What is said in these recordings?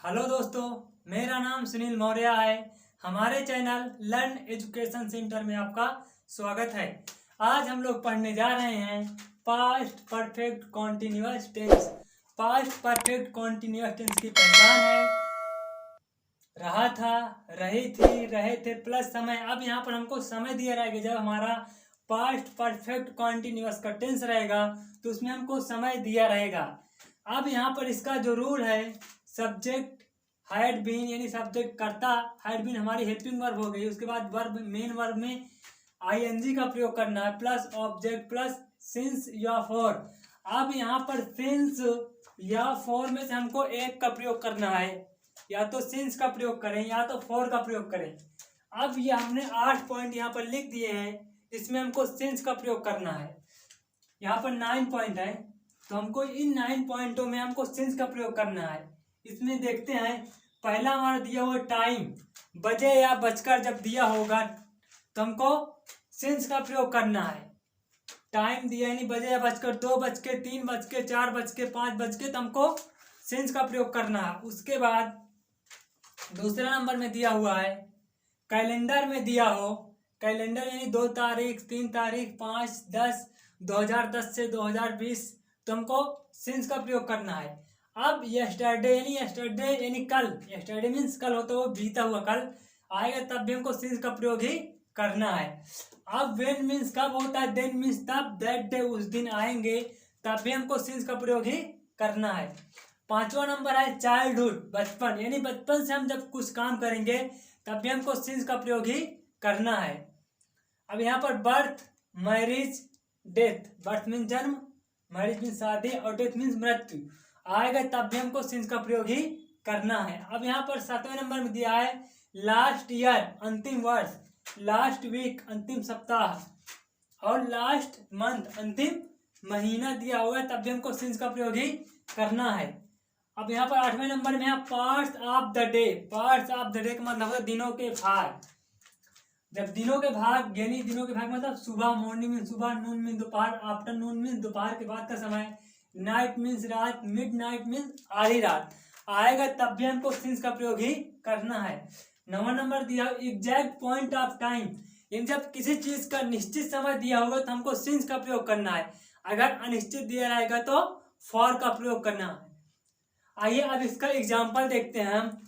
Hello दोस्तों, मेरा नाम सुनील मौर्य है। हमारे चैनल लर्न एजुकेशन सेंटर में आपका स्वागत है। आज हम लोग पढ़ने जा रहे हैं past perfect continuous tense. Past perfect continuous tense की पहचान है रहा था, रही थी, रहे थे प्लस समय। अब यहाँ पर हमको समय दिया रहेगा। जब हमारा पास्ट परफेक्ट कॉन्टिन्यूअस का टेंस रहेगा तो उसमें हमको समय दिया रहेगा। अब यहाँ पर इसका जो रूल है, सब्जेक्ट हैड बीन यानी सब्जेक्ट करता, हैड बीन हमारी हेल्पिंग वर्ब हो गई। उसके बाद वर्ब, मेन वर्ब में आईएनजी का प्रयोग करना है प्लस ऑब्जेक्ट प्लस सिंस या फॉर। अब यहाँ पर सिंस या फॉर में से हमको एक का प्रयोग करना है, या तो सिंस का प्रयोग करें या तो फॉर का प्रयोग करें। अब ये हमने 8 पॉइंट यहाँ पर लिख दिए हैं, इसमें हमको सिंस का प्रयोग करना है। यहाँ पर 9 पॉइंट है, तो हमको इन 9 पॉइंटों में हमको सिंस का प्रयोग करना है। इसमें देखते हैं, पहला हमारा दिया हुआ टाइम, बजे या बजकर जब दिया होगा तो हमको सिंस का प्रयोग करना है। टाइम दिया यानी बजे या बजकर, 2 बज के, 3 बज के, 4 बज के, 5 बज के, तो हमको सिंस का प्रयोग करना है। उसके बाद दूसरा नंबर में दिया हुआ है कैलेंडर में दिया हो, कैलेंडर यानी 2 तारीख, 3 तारीख, 5, 10, 2010 से 2020, तो हमको सिंस का प्रयोग करना है। अब यस्टरडे यानी कल, यस्टरडे मीन्स कल होता हुआ बीता हुआ कल आएगा, तब भी हमको सिंस का प्रयोग ही करना है। अब व्हेन मीन्स कब होता है, देन मीन्स तब, दैट डे उस दिन आएंगे, तब भी हमको सिंस का प्रयोग ही करना है। 5वां नंबर है चाइल्डहुड, बचपन यानी बचपन से हम जब कुछ काम करेंगे तब भी हमको सिंस का प्रयोग ही करना है। अब यहाँ पर birth, marriage, death, birth means जन्म, मैरिज मीन्स शादी और डेथ मीन्स मृत्यु आएगा, तब भी हमको सिंस का प्रयोग ही करना है। अब यहाँ पर 7वें नंबर में दिया है लास्ट ईयर, अंतिम वर्ष, लास्ट वीक, अंतिम सप्ताह, और लास्ट मंथ, अंतिम महीना दिया हुआ है, तब भी हमको सिंस का प्रयोग ही करना है। अब यहाँ पर 8वें नंबर में है parts of the day. Parts of the day का मतलब है दिनों के भाग। जब दिनों के भाग यानी दिनों के भाग मतलब सुबह, मॉर्निंग मीन सुबह, नून मीन दोपहर, आफ्टरनून मीन दोपहर के बाद का समय, नाइट मीन्स रात, मिड नाइट मीन्स आधी रात आएगा, तब भी हमको सिंस का प्रयोग ही करना है। 9वां नंबर दिया एग्जैक्ट पॉइंट ऑफ टाइम, इन जब किसी चीज का निश्चित समय दिया होगा तो हमको सिंस का प्रयोग करना है। अगर अनिश्चित दिया रहेगा तो फॉर का प्रयोग करना है। आइए अब इसका एग्जाम्पल देखते हैं हम।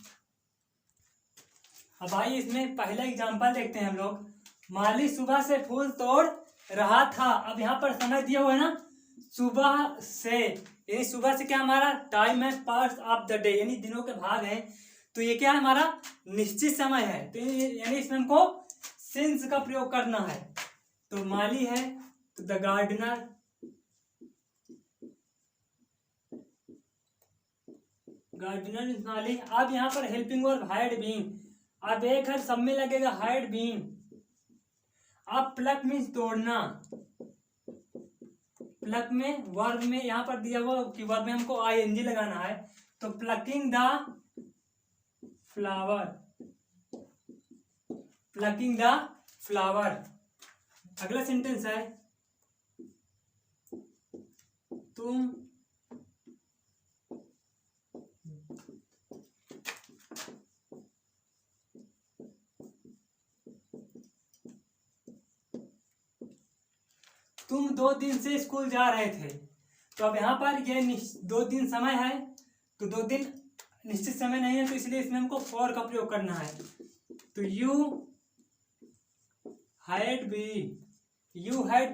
अब आइए इसमें पहला एग्जाम्पल देखते हैं हम लोग। माली सुबह से फूल तोड़ रहा था। अब यहाँ पर समय दिया हुआ है ना, सुबह से, यानी सुबह से क्या हमारा टाइम है, पार्ट्स ऑफ द डे यानी दिनों के भाग हैं, तो ये क्या है हमारा निश्चित समय है, तो यानी इसमें हमको सिंस का प्रयोग करना है। तो माली है तो द गार्डनर, गार्डनर इज माली। अब यहाँ पर हेल्पिंग वर्ब हैड बीन, अब एक है सब में लगेगा हैड बीन। अब प्लक मीन्स तोड़ना, प्लक में वर्ब में यहाँ पर दिया हुआ कि वर्ब में हमको आईएनजी लगाना है, तो plucking the flower, plucking the flower. अगला सेंटेंस है तुम तुम 2 दिन से स्कूल जा रहे थे। तो अब यहाँ पर ये 2 दिन समय है, तो 2 दिन निश्चित समय नहीं है, तो इसलिए इसमें हमको फॉर का प्रयोग करना है। तो you had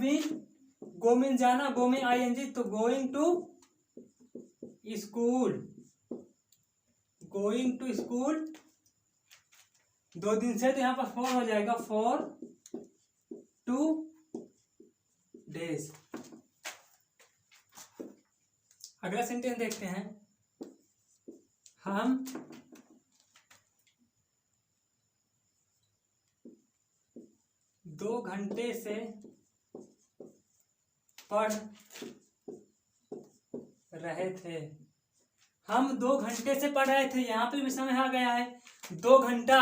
been, go mean जाना, गो में आईएनजी, तो going to school, going to school 2 दिन से, तो यहाँ पर फॉर हो जाएगा, फॉर 2 डेज। अगला सेंटेंस देखते हैं। हम 2 घंटे से पढ़ रहे थे। हम 2 घंटे से पढ़ रहे थे, यहाँ पे भी समय आ गया है 2 घंटा।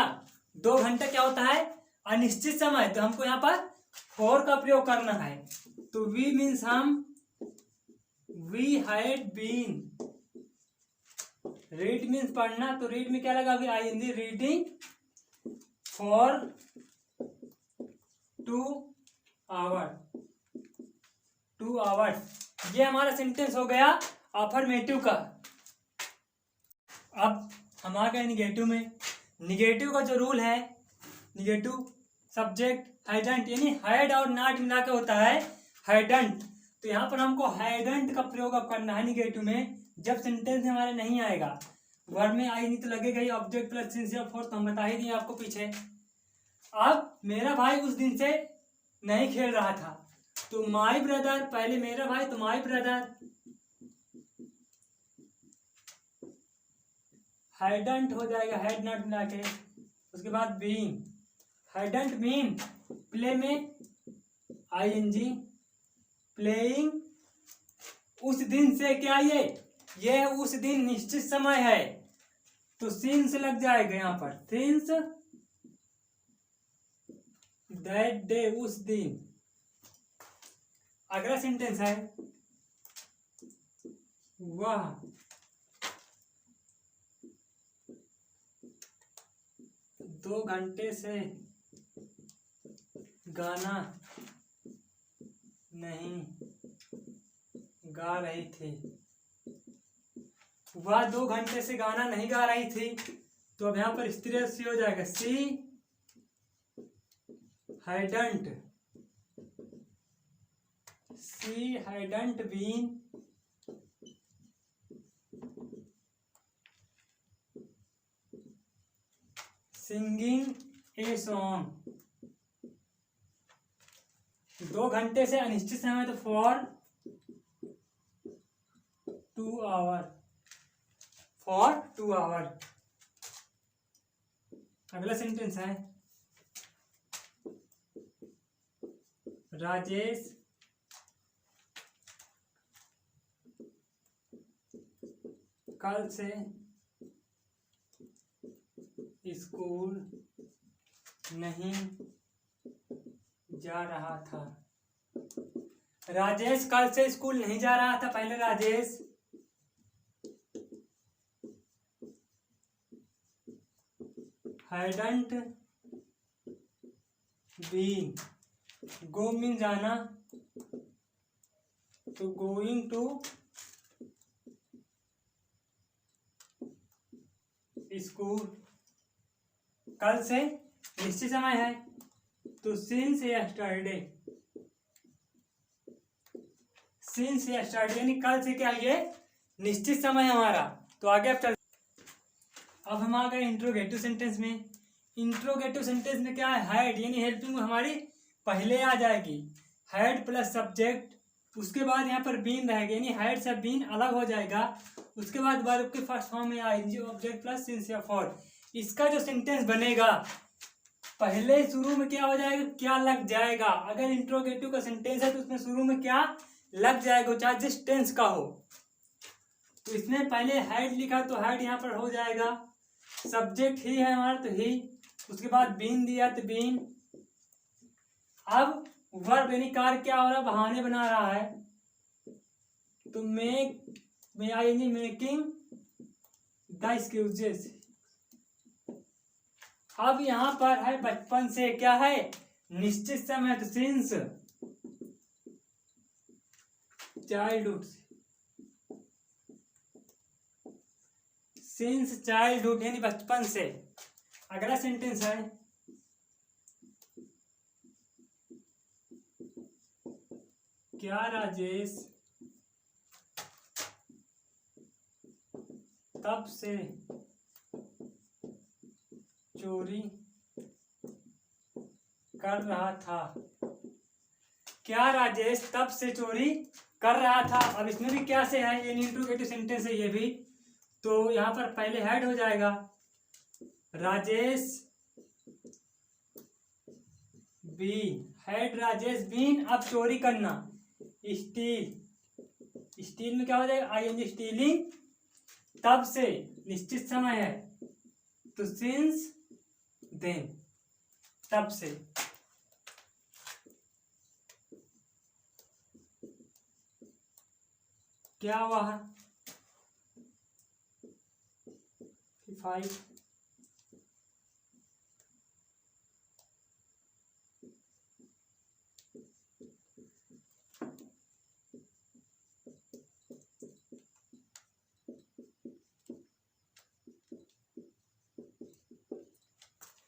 2 घंटा क्या होता है अनिश्चित समय, तो हमको यहाँ पर फॉर का प्रयोग करना है। तो वी मीन्स हम, we had been read means पढ़ना, तो रीड में क्या लगा, अभी आईएनजी, रीडिंग फॉर 2 आवर्स। ये हमारा सेंटेंस हो गया अफर्मेटिव का। अब हम आ गए निगेटिव में। निगेटिव का जो रूल है, निगेटिव सब्जेक्ट हाइडेंट, यानी हैड और नॉट मिला के होता है हाइडेंट। तो यहाँ पर हमको हाइडेंट का प्रयोग अब करना है निगेटिव में, जब सेंटेंस हमारे नहीं आएगा। वर्ड में आई नहीं तो लगेगा ही ऑब्जेक्ट प्लस सिंस या फोर्थ, तो हम बता ही दिए आपको पीछे। अब मेरा भाई उस दिन से नहीं खेल रहा था, तो माई ब्रदर, पहले मेरा भाई तो माई ब्रदर, हाइडेंट हो जाएगा हैड नॉट मिला के। उसके बाद बीइंग, हाइडेंट बीन, प्ले में आईएनजी, प्लेइंग, उस दिन से क्या ये उस दिन निश्चित समय है, तो सिंस लग जाएगा यहाँ पर, सिंस दैट डे, उस दिन। अगला सेंटेंस है वह 2 घंटे से गाना नहीं गा रही थी। वह 2 घंटे से गाना नहीं गा रही थी, तो अब यहाँ पर स्त्री सी हो जाएगा, सी hadn't been singing a song। 2 घंटे से अनिश्चित समय, तो for 2 hour। अगला सेंटेंस है राजेश कल से स्कूल नहीं जा रहा था। राजेश कल से स्कूल नहीं जा रहा था, पहले Rajesh, hadn't been, go mean जाना, तो गोइंग टू स्कूल, कल से निश्चित समय है, तो सिंस यस्टरडे, यानी कल से क्या ये निश्चित समय हमारा। तो आगे अब हम आ गए इंट्रोगेटिव सेंटेंस में। इंट्रोगेटिव सेंटेंस में क्या है, हैड यानी हेल्पिंग हमारी पहले आ जाएगी, हैड प्लस सब्जेक्ट, उसके बाद यहाँ पर बीन रहेगा, यानी हैड से बीन अलग हो जाएगा। उसके बाद वर्ब के फर्स्ट फॉर्म में आएंगे ऑब्जेक्ट प्लस सिंस या फॉर। इसका जो सेंटेंस बनेगा, पहले शुरू में क्या हो जाएगा, क्या लग जाएगा। अगर इंट्रोगेटिव का सेंटेंस है तो उसमें शुरू में क्या लग जाएगा, चाहे जिस टेंस का हो। तो इसमें पहले हैड लिखा तो हैड यहाँ पर हो जाएगा, सब्जेक्ट ही है हमारा तो ही, उसके बाद बीन दिया तो बीन। अब वर्ब यानी कार्य क्या हो रहा है, बहाने बना रहा है, तो मेकिंग द एक्सक्यूजेस। अब यहाँ पर है बचपन से, क्या है निश्चित समय, तो सिंस चाइल्डहुड, यानी बचपन से। अगला सेंटेंस है क्या राजेश तब से चोरी कर रहा था। क्या राजेश तब से चोरी कर रहा था। अब इसमें भी क्या से है, ये इंट्रोगेटिव सेंटेंस है ये भी, तो यहाँ पर पहले हेड हो जाएगा, Rajesh been, had Rajesh been. अब चोरी करना, स्टील में क्या हो जाएगा, आईएनजी स्टीलिंग, तब से निश्चित समय है, तो सिंस देन, तब से। क्या हुआ, 25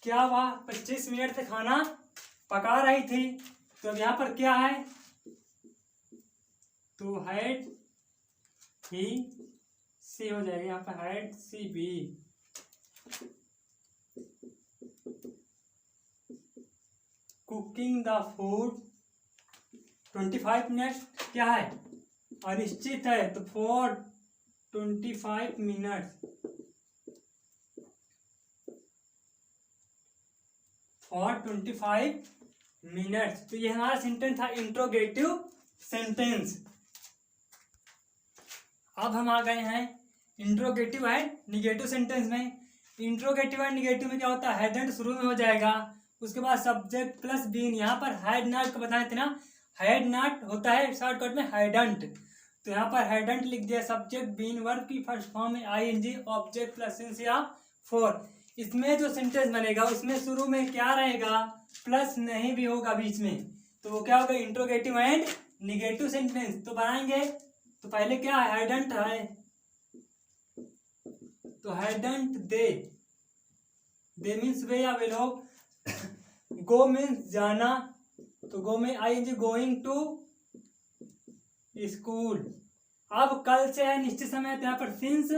क्या वह 25 मिनट से खाना पका रही थी। तो अब यहाँ पर क्या है, तो हैड ही सी हो जाएगा, यहाँ पर had she been cooking the food 25 minute क्या है, अनिश्चित है, तो फॉर 25 मिनट, फॉर 25 मिनट्स। तो ये हमारा सेंटेंस था इंट्रोगेटिव सेंटेंस। अब हम आ गए हैं इंट्रोगेटिव एंड निगेटिव सेंटेंस में। इंट्रोगेटिव एंड निगेटिव में क्या होता है, हैड शुरू में हो जाएगा, उसके बाद सब्जेक्ट प्लस बीन। यहाँ पर हैड नॉट को बताए थे ना, हैड नॉट होता है शॉर्टकट में हैडंट, तो यहाँ पर हैडंट लिख दिया। सब्जेक्ट बीन वर्ब की फर्स्ट फॉर्म में आईएनजी, ऑब्जेक्ट प्लस सिंस या फॉर। इसमें जो सेंटेंस बनेगा उसमें शुरू में क्या रहेगा, प्लस नहीं भी होगा बीच में, तो वो क्या होगा, इंट्रोगेटिव एंड निगेटिव सेंटेंस। तो बनाएंगे, तो पहले क्या है, हैडंट है, तो हैडंट दे मीन्स वे या वे लोग, गो मीन्स जाना, तो गो में आईएनजी गोइंग टू स्कूल। अब कल से है निश्चित समय, तो यहाँ पर सिंस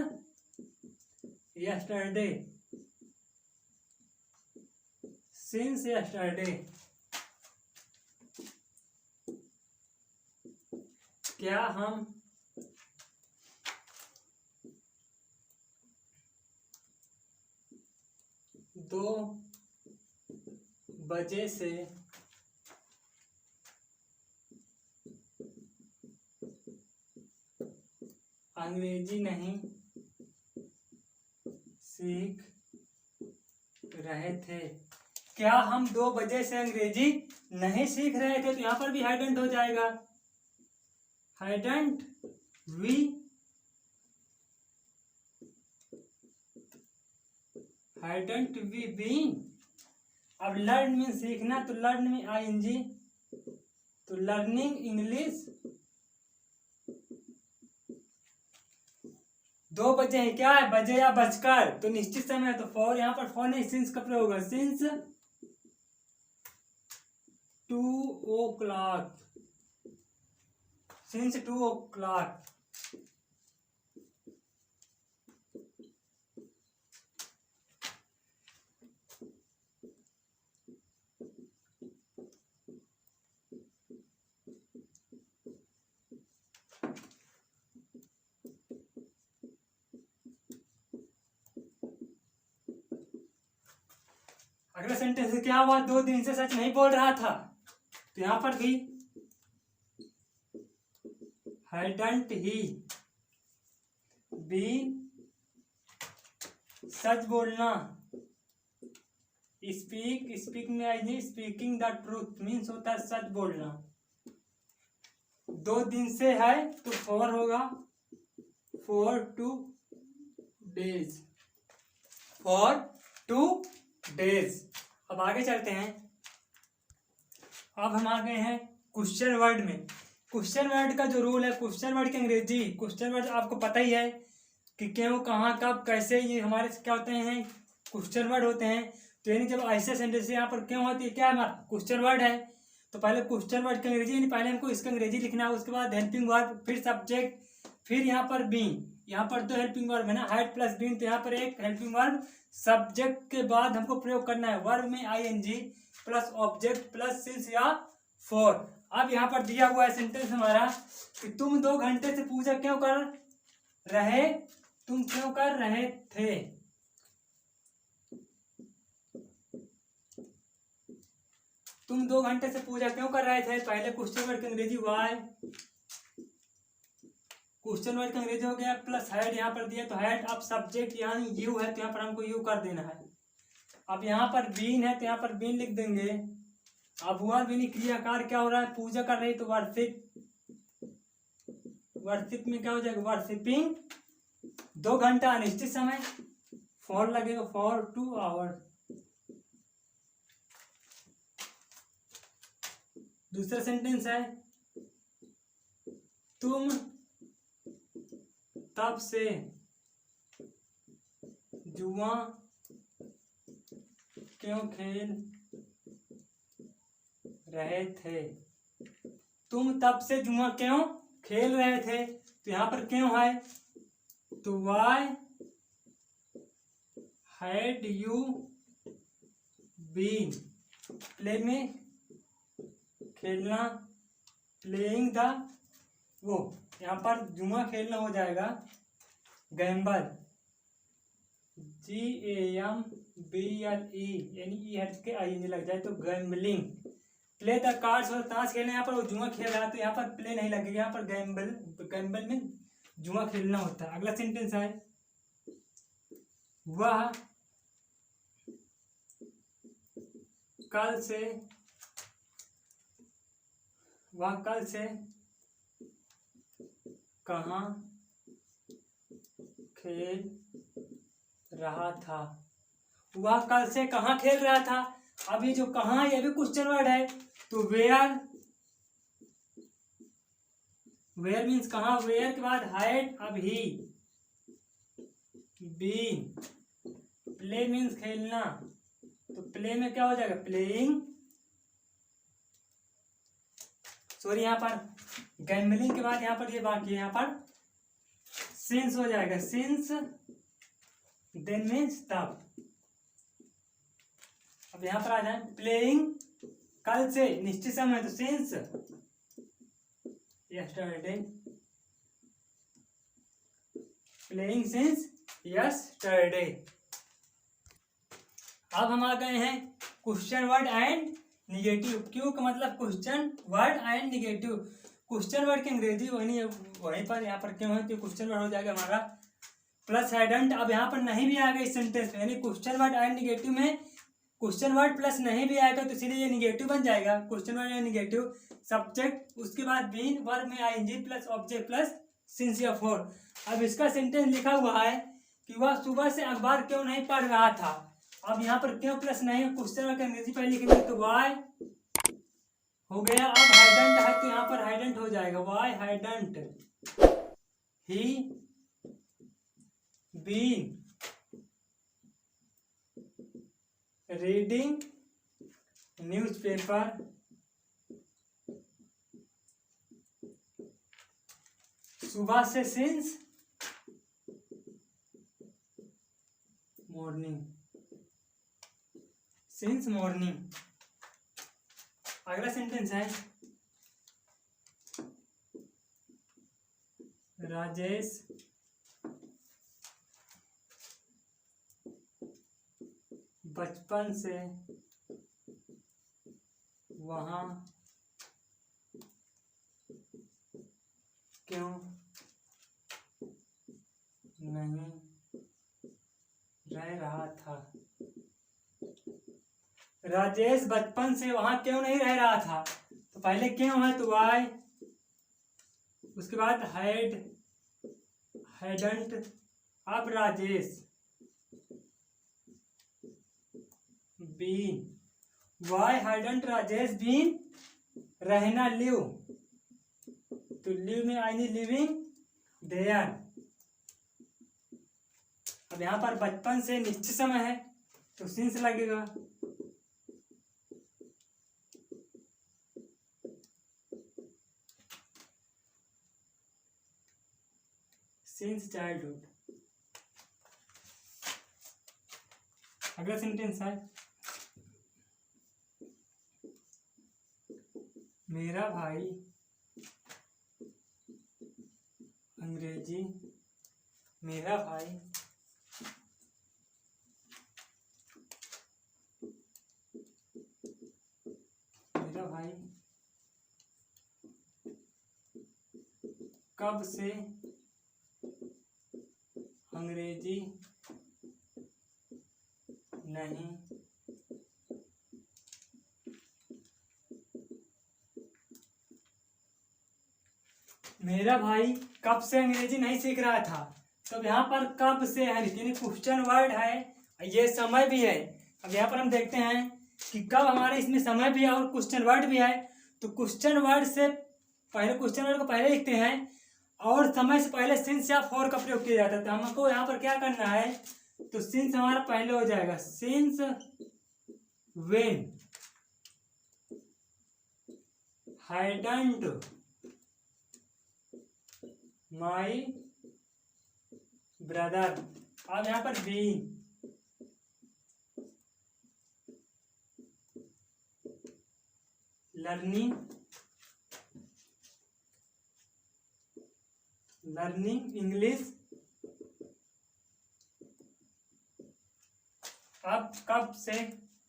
यस्टरडे, सिंस यस्टरडे। क्या हम 2 बजे से अंग्रेजी नहीं सीख रहे थे। क्या हम 2 बजे से अंग्रेजी नहीं सीख रहे थे, तो यहाँ पर भी हैडंट हो जाएगा, हैडंट वी बीन। अब लर्न में सीखना, तो लर्न में आईएनजी, तो लर्निंग इंग्लिश। 2 बजे है, क्या है, बजे या बजकर, तो निश्चित समय है, तो फॉर, यहाँ पर फॉर नहीं सिंस का प्रयोग होगा, सिंस 2 o'clock, सिंस 2 o'clock। अगला सेंटेंस क्या हुआ, 2 दिन से सच नहीं बोल रहा था, तो यहां पर भी हैडंट ही बीन, सच बोलना, स्पीक में आई, स्पीकिंग द ट्रूथ मीन्स होता है सच बोलना। 2 दिन से है, तो फॉर होगा, फॉर 2 डेज, फॉर 2 डेज। अब आगे चलते हैं। अब हम आ गए हैं क्वेश्चन वर्ड में। क्वेश्चन वर्ड का जो रूल है, क्वेश्चन वर्ड की अंग्रेजी, क्वेश्चन वर्ड आपको पता ही है कि क्यों, कहाँ, कब, कैसे, ये हमारे क्या होते हैं, क्वेश्चन वर्ड होते हैं। तो यानी जब ऐसे सेंटेंस यहाँ पर क्यों होती है, क्या हमारा क्वेश्चन वर्ड है, तो पहले क्वेश्चन वर्ड की अंग्रेजी, यानी पहले हमको इसका अंग्रेजी लिखना है, उसके बाद हेल्पिंग वर्ब, फिर सब्जेक्ट, फिर यहाँ पर बीन। यहाँ पर 2 हेल्पिंग वर्ब है ना, हैड प्लस बीन, तो यहाँ पर एक हेल्पिंग वर्ब, सब्जेक्ट के बाद हमको प्रयोग करना है वर्ब में ING plus object plus since या फॉर। अब यहाँ पर दिया हुआ है सेंटेंस हमारा कि तुम 2 घंटे से पूजा क्यों कर रहे, तुम क्यों कर रहे थे। तुम 2 घंटे से पूजा क्यों कर रहे थे, पहले क्वेश्चन वर्ड की अंग्रेजी वाई, क्वेश्चन वर्ड का अंग्रेजी हो गया, प्लस हैड यहाँ पर दिया, तो हैड। अब सब्जेक्ट यानी यू है, तो यहाँ पर हमको यू कर देना है। अब यहाँ पर बीन है, तो यहाँ पर बीन लिख देंगे। अब हुआ भी नहीं, क्रियाकार क्या हो रहा है, पूजा कर रही, तो वर्शिप, वर्शिप में क्या हो जाएगा, वर्शिपिंग। 2 घंटा अनिश्चित समय, फॉर लगेगा, फॉर 2 आवर। दूसरा सेंटेंस है तुम तब से जुआ क्यों खेल रहे थे। तुम तब से जुआ क्यों खेल रहे थे, तो यहाँ पर क्यों है, तो why had you been, play में खेलना, प्लेइंग द, वो यहाँ पर जुआ खेलना हो जाएगा गैम्बल, GAMBLE, यानी ई हट के ING लग जाए तो गैम्बलिंग। प्ले द कार्ड्स, और ताश खेलना, यहाँ पर वो जुआ खेल रहा है तो यहाँ पर प्ले नहीं लगेगा, यहाँ पर गैम्बल में जुआ खेलना होता है। अगला सेंटेंस है वह कल से कहाँ खेल रहा था। वह कल से कहाँ खेल रहा था, अब ये जो कहाँ, ये भी क्वेश्चन वर्ड है, तो वेयर मीन्स कहाँ, वेयर के बाद हैड, अब ही, बीन, प्ले मीन्स खेलना, तो प्ले में क्या हो जाएगा, प्लेइंग, सॉरी यहाँ पर गैम्बलिंग के बाद यहाँ पर ये बाकी है, यहाँ पर सिंस हो जाएगा, सिंस देन मीन्स तब। अब यहाँ पर आ जाए प्लेइंग, कल से निश्चित समय, तो since yesterday, playing since yesterday. अब हम आ गए हैं क्वेश्चन वर्ड एंड निगेटिव। क्यों का मतलब question word and negative. Question word की अंग्रेजी वहीं पर यहाँ पर क्यों है, तो क्वेश्चन वर्ड हो जाएगा हमारा प्लस हैडंट। अब यहाँ पर नहीं भी आएगा इस सेंटेंस में, यानी क्वेश्चन वर्ड एंड निगेटिव में क्वेश्चन वर्ड प्लस नहीं भी आएगा तो इसीलिए ये निगेटिव बन जाएगा, question word and negative. Subject, उसके बाद बीन, वर्ब में ING plus object plus since या फॉर। अब इसका सेंटेंस लिखा हुआ है कि वह सुबह से अखबार क्यों नहीं पढ़ रहा था। अब यहाँ पर क्यों प्लस नहीं, क्वेश्चन वर्ड अंग्रेजी पहले लिखेंगे तो वाई हो गया। अब हाइडेंट है तो यहाँ पर हाइडेंट हो जाएगा, why hadn't he been reading newspaper. सुबह से सिंस मॉर्निंग, सिंस मॉर्निंग। अगला सेंटेंस है राजेश बचपन से वहाँ क्यों नहीं रह रहा था। राजेश बचपन से वहां क्यों नहीं रह रहा था, तो पहले क्यों है तो वाई, उसके बाद हैडंट। अब Rajesh been, why hadn't Rajesh been रहना लिव, तो लिव में आएंगे लिविंग देयर। अब यहाँ पर बचपन से निश्चित समय है तो सिंस लगेगा, सिंस चाइल्डहुड। अगला सेंटेंस है मेरा भाई अंग्रेजी, मेरा भाई कब से अंग्रेजी नहीं मेरा भाई कब से अंग्रेजी नहीं सीख रहा था, तो यहाँ पर कब से है लेकिन क्वेश्चन वर्ड है, ये समय भी है। अब यहाँ पर हम देखते हैं कि कब हमारे इसमें समय भी है और क्वेश्चन वर्ड भी है। तो क्वेश्चन वर्ड से पहले क्वेश्चन वर्ड को पहले लिखते हैं और समय से पहले सिंस या फॉर का प्रयोग किया जाता है। तो हमको यहाँ पर क्या करना है, तो सिंस हमारा पहले हो जाएगा, since when hadn't my brother. अब यहाँ पर बीन लर्निंग इंग्लिश। अब कब से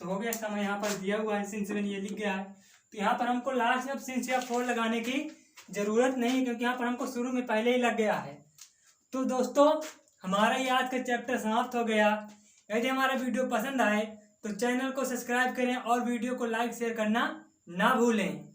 तो हो गया समय, यहाँ पर दिया हुआ है सिंस व्हेन, ये लिख गया है। तो यहाँ पर हमको लास्ट में अब सिंस या फॉर लगाने की जरूरत नहीं, क्योंकि यहाँ पर हमको शुरू में पहले ही लग गया है। तो दोस्तों हमारा ये आज का चैप्टर समाप्त हो गया। यदि हमारा वीडियो पसंद आए तो चैनल को सब्सक्राइब करें और वीडियो को लाइक शेयर करना ना भूलें।